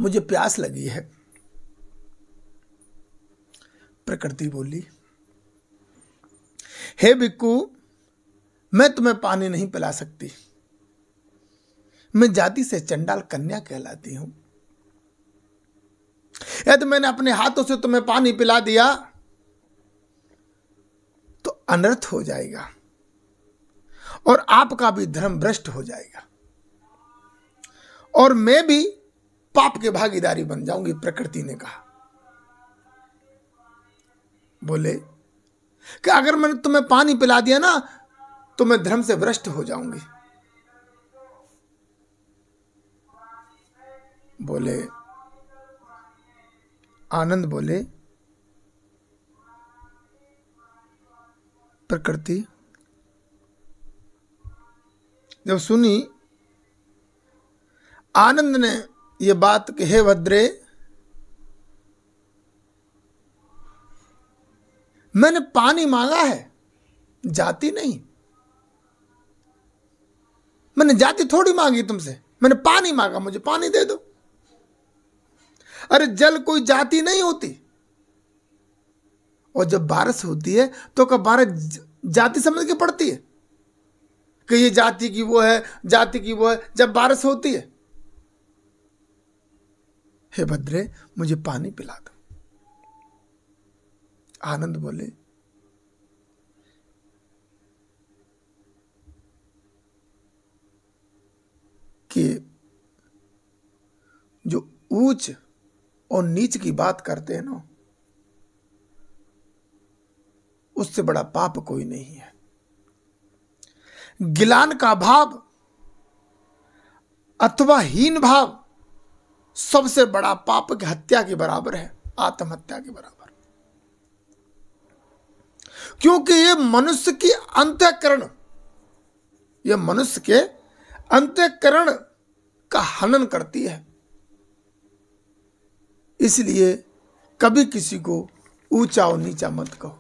मुझे प्यास लगी है। प्रकृति बोली, हे भिक्खु, मैं तुम्हें पानी नहीं पिला सकती। मैं जाति से चंडाल कन्या कहलाती हूं। यदि मैंने अपने हाथों से तुम्हें पानी पिला दिया तो अनर्थ हो जाएगा और आपका भी धर्म भ्रष्ट हो जाएगा और मैं भी पाप के भागीदारी बन जाऊंगी। प्रकृति ने कहा। बोले कि अगर मैंने तुम्हें पानी पिला दिया ना तो मैं धर्म से भ्रष्ट हो जाऊंगी। बोले आनंद बोले, प्रकृति जब सुनी आनंद ने यह बात कि हे भद्रे, मैंने पानी मांगा है, जाति नहीं। मैंने जाति थोड़ी मांगी तुमसे, मैंने पानी मांगा, मुझे पानी दे दो। अरे जल कोई जाति नहीं होती। और जब बारिश होती है तो क्या बारिश जाति समझ के पड़ती है कि ये जाति की वो है, जाति की वो है? जब बारिश होती है, हे भद्रे मुझे पानी पिला दो। आनंद बोले, कि जो ऊंच और नीच की बात करते हैं ना, उससे बड़ा पाप कोई नहीं है। गिलान का भाव अथवा हीन भाव सबसे बड़ा पाप की हत्या के बराबर है, आत्महत्या के बराबर। क्योंकि ये मनुष्य की अंतःकरण, ये मनुष्य के अंतःकरण का हनन करती है। इसलिए कभी किसी को ऊंचा और नीचा मत कहो।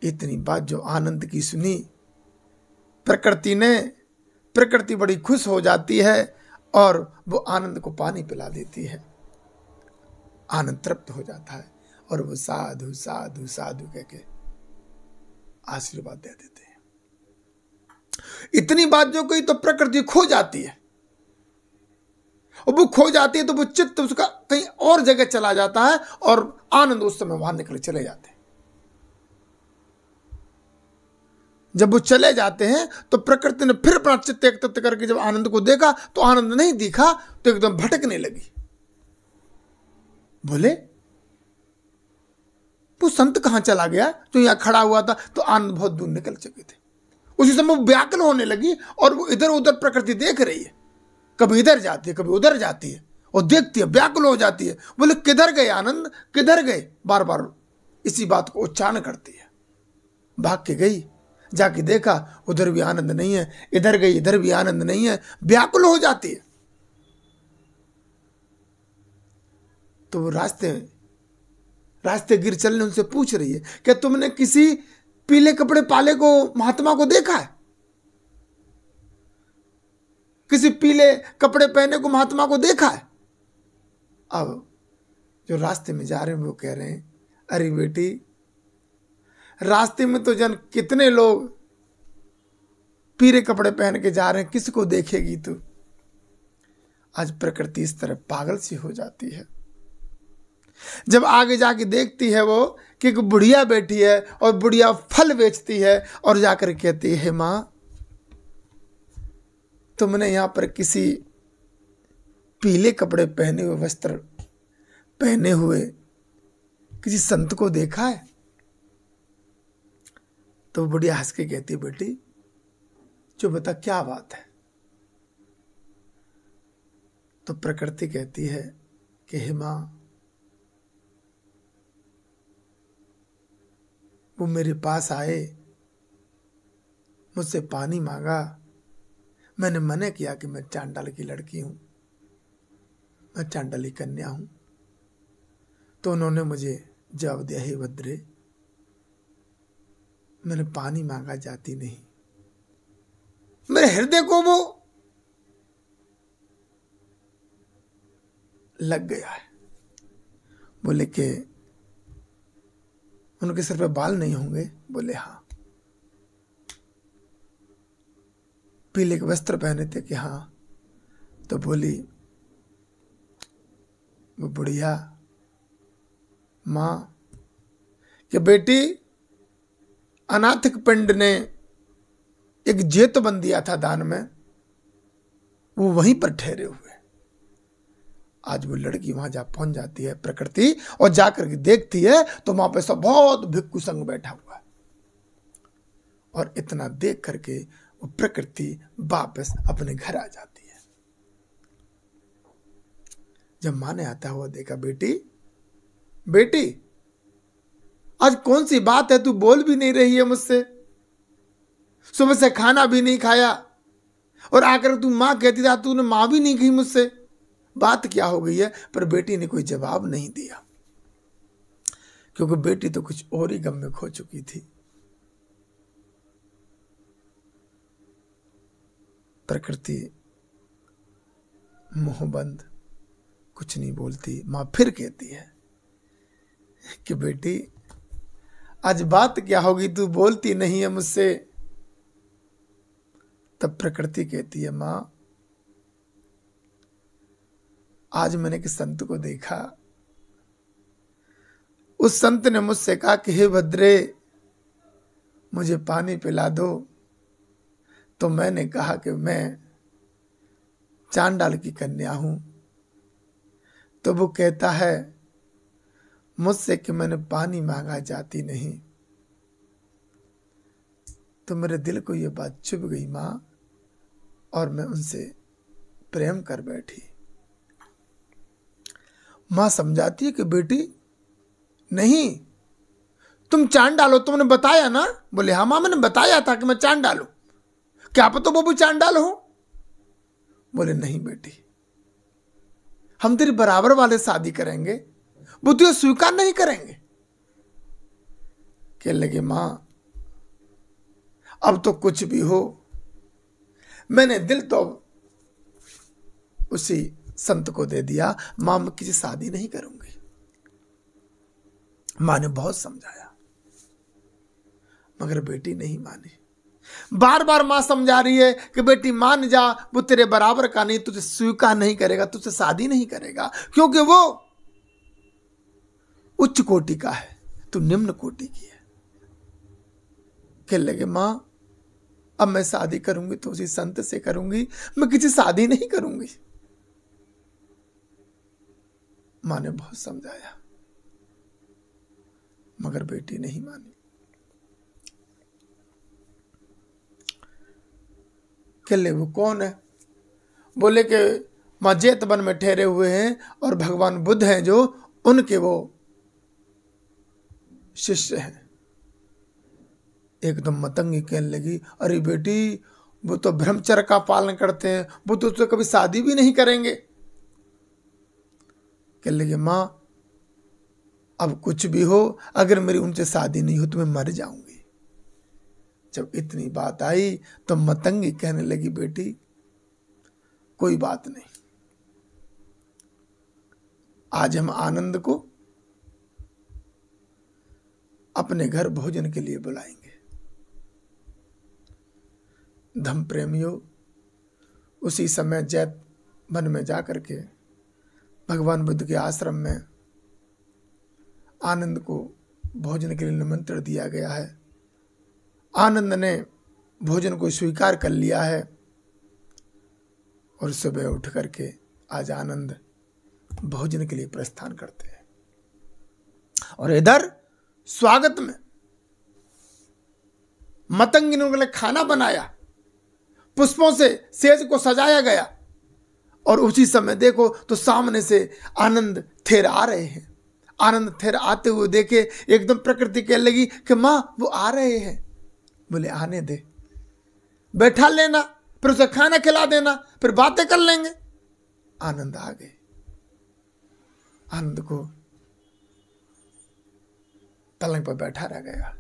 इतनी बात जो आनंद की सुनी प्रकृति बड़ी खुश हो जाती है और वो आनंद को पानी पिला देती है। आनंद तृप्त हो जाता है और वो साधु साधु साधु कह के आशीर्वाद दे देते हैं। इतनी बात जो कही तो प्रकृति खो जाती है, और वो खो जाती है तो वो चित्त उसका कहीं और जगह चला जाता है और आनंद उस समय वहां निकले चले जाते हैं। जब वो चले जाते हैं तो प्रकृति ने फिर अपना चित्त एकत्रित करके जब आनंद को देखा तो आनंद नहीं दिखा तो एकदम भटकने लगी। बोले वो संत कहां चला गया जो यहां खड़ा हुआ था? तो आनंद बहुत दूर निकल चुके थे। उसी समय वो व्याकुल होने लगी और वो इधर उधर प्रकृति देख रही है, कभी इधर जाती है कभी उधर जाती है और देखती है, व्याकुल हो जाती है। बोले किधर गए आनंद, किधर गए? बार बार इसी बात को उच्चारण करती है। भाग के गई, जाके देखा उधर भी आनंद नहीं है, इधर गई इधर भी आनंद नहीं है, व्याकुल हो जाती है। तो वो रास्ते गिर चलने उनसे पूछ रही है, क्या तुमने किसी पीले कपड़े पाले को, महात्मा को देखा है? किसी पीले कपड़े पहने को महात्मा को देखा है? अब जो रास्ते में जा रहे हैं वो कह रहे हैं, अरे बेटी रास्ते में तो जन कितने लोग पीले कपड़े पहन के जा रहे हैं, किसको देखेगी तू? आज प्रकृति इस तरह पागल सी हो जाती है। जब आगे जाके देखती है वो कि एक बुढ़िया बैठी है और बुढ़िया फल बेचती है और जाकर कहती है, मां तुमने यहां पर किसी पीले कपड़े पहने हुए, वस्त्र पहने हुए किसी संत को देखा है? तो बुढ़िया हंस के कहती, बेटी जो बता क्या बात है? तो प्रकृति कहती है कि हे मां, वो मेरे पास आए, मुझसे पानी मांगा, मैंने मना किया कि मैं चांडाल की लड़की हूं, मैं चांडाली कन्या हूं। तो उन्होंने मुझे जवाब दिया, हे भद्रे मैंने पानी मांगा, जाती नहीं। मेरे हृदय को वो लग गया है। बोले कि उनके सिर पे बाल नहीं होंगे? बोले हाँ। पीले के वस्त्र पहने थे कि हाँ। तो बोली वो बुढ़िया मां कि बेटी, अनाथिक पिंड ने एक जेतवन दिया था दान में, वो वहीं पर ठहरे हुए। आज वो लड़की वहां जा पहुंच जाती है प्रकृति, और जाकर के देखती है तो वहां पे सब बहुत भिक्खु संग बैठा हुआ है। और इतना देख करके वो प्रकृति वापस अपने घर आ जाती है। जब मां ने आता हुआ देखा, बेटी बेटी आज कौन सी बात है, तू बोल भी नहीं रही है मुझसे, सुबह से खाना भी नहीं खाया, और आकर तू मां कहती था, तूने मां भी नहीं कही मुझसे, बात क्या हो गई है? पर बेटी ने कोई जवाब नहीं दिया, क्योंकि बेटी तो कुछ और ही गम में खो चुकी थी। प्रकृति मुंह बंद, कुछ नहीं बोलती। मां फिर कहती है कि बेटी आज बात क्या होगी, तू बोलती नहीं है मुझसे। तब प्रकृति कहती है, मां आज मैंने एक संत को देखा, उस संत ने मुझसे कहा कि हे भद्रे मुझे पानी पिला दो। तो मैंने कहा कि मैं चांडाल की कन्या हूं। तो वो कहता है मुझसे कि मैंने पानी मांगा जाती नहीं। तो मेरे दिल को ये बात चुभ गई मां, और मैं उनसे प्रेम कर बैठी। मां समझाती है कि बेटी नहीं, तुम चांद डालो, तुमने बताया ना? बोले हाँ मां, मैंने बताया था कि मैं चांद डालू, क्या पता वो भी चांडाल हो। बोले नहीं बेटी, हम तेरे बराबर वाले शादी करेंगे, वो तुझे स्वीकार नहीं करेंगे। कहने लगे मां अब तो कुछ भी हो, मैंने दिल तो उसी संत को दे दिया, मां मैं किसी शादी नहीं करूंगी। मां ने बहुत समझाया मगर बेटी नहीं मानी। बार बार मां समझा रही है कि बेटी मान जा, वो तेरे बराबर का नहीं, तुझे स्वीकार नहीं करेगा, तुझसे शादी नहीं करेगा, क्योंकि वो उच्च कोटि का है, तू निम्न कोटि की है। कहने लगे मां अब मैं शादी करूंगी तो उसी संत से करूंगी, मैं किसी शादी नहीं करूंगी। मां ने बहुत समझाया मगर बेटी नहीं मानी। कहले वो कौन है? बोले कि मां जेतवन में ठहरे हुए हैं और भगवान बुद्ध हैं जो उनके वो शिष्य हैं। एकदम मतंगी कहने लगी, अरे बेटी वो तो ब्रह्मचर्य का पालन करते हैं, वो तो उससे कभी शादी भी नहीं करेंगे। कहने लगी मां अब कुछ भी हो, अगर मेरी उनसे शादी नहीं हो तो मैं मर जाऊंगी। जब इतनी बात आई तो मतंगी कहने लगी, बेटी कोई बात नहीं, आज हम आनंद को अपने घर भोजन के लिए बुलाएंगे। धम प्रेमियों उसी समय जैत वन में जाकर के भगवान बुद्ध के आश्रम में आनंद को भोजन के लिए निमंत्रण दिया गया है। आनंद ने भोजन को स्वीकार कर लिया है और सुबह उठ करके आज आनंद भोजन के लिए प्रस्थान करते हैं। और इधर स्वागत में मतंगी ने उनके लिए खाना बनाया, पुष्पों से सेज को सजाया गया, और उसी समय देखो तो सामने से आनंद थेर आ रहे हैं। आनंद थेर आते हुए देखे, एकदम प्रकृति कहने लगी कि मां वो आ रहे हैं। बोले आने दे, बैठा लेना, फिर उसे खाना खिला देना, फिर बातें कर लेंगे। आनंद आ गए। आनंद को पलंग पर बैठा रह गया।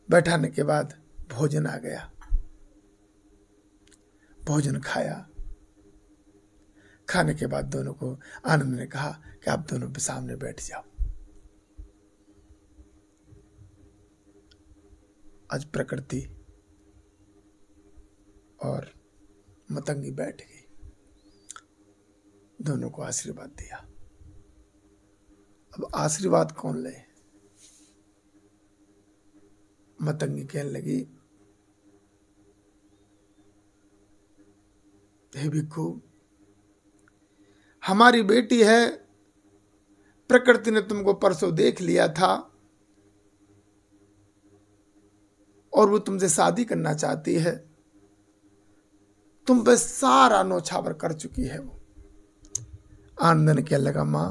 बैठाने के बाद भोजन आ गया, भोजन खाया। खाने के बाद दोनों को आनंद ने कहा कि आप दोनों सामने बैठ जाओ। आज प्रकृति और मतंगी बैठ गई, दोनों को आशीर्वाद दिया। अब आशीर्वाद कौन ले? मतंगी कहने लगी, हे भिक्खु, हमारी बेटी है, प्रकृति ने तुमको परसों देख लिया था और वो तुमसे शादी करना चाहती है। तुम पे सारा नौछावर कर चुकी है वो। आनंद ने कहने लगा, मां,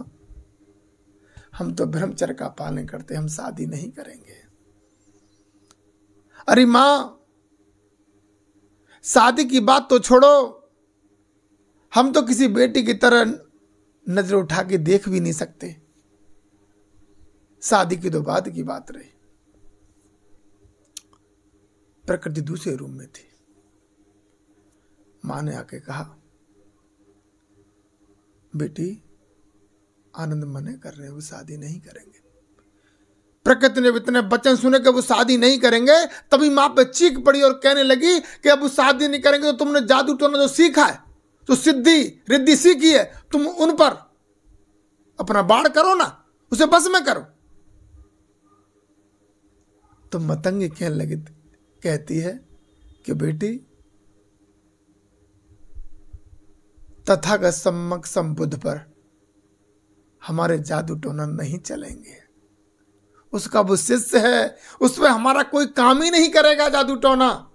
हम तो ब्रह्मचर्य का पालन करते, हम शादी नहीं करेंगे। अरे मां, शादी की बात तो छोड़ो, हम तो किसी बेटी की तरह नजर उठा के देख भी नहीं सकते। शादी की तो बाद की बात रही। प्रकृति दूसरे रूम में थी। मां ने आके कहा, बेटी, आनंद मने कर रहे हैं, वो शादी नहीं करेंगे। प्रकृति ने इतने वचन सुने कि वो शादी नहीं करेंगे, तभी मां पे चीख पड़ी और कहने लगी कि अब वो शादी नहीं करेंगे तो तुमने जादू टोना जो सीखा है, जो सिद्धि रिद्धि सीखी है, तुम उन पर अपना बाण करो ना, उसे बस में करो। तो मतंगी कहने लगी, कहती है कि बेटी, तथागत सम्मक संबुद्ध पर हमारे जादू टोना नहीं चलेंगे। उसका वो शिष्य है, उसमें हमारा कोई काम ही नहीं करेगा जादू टोना।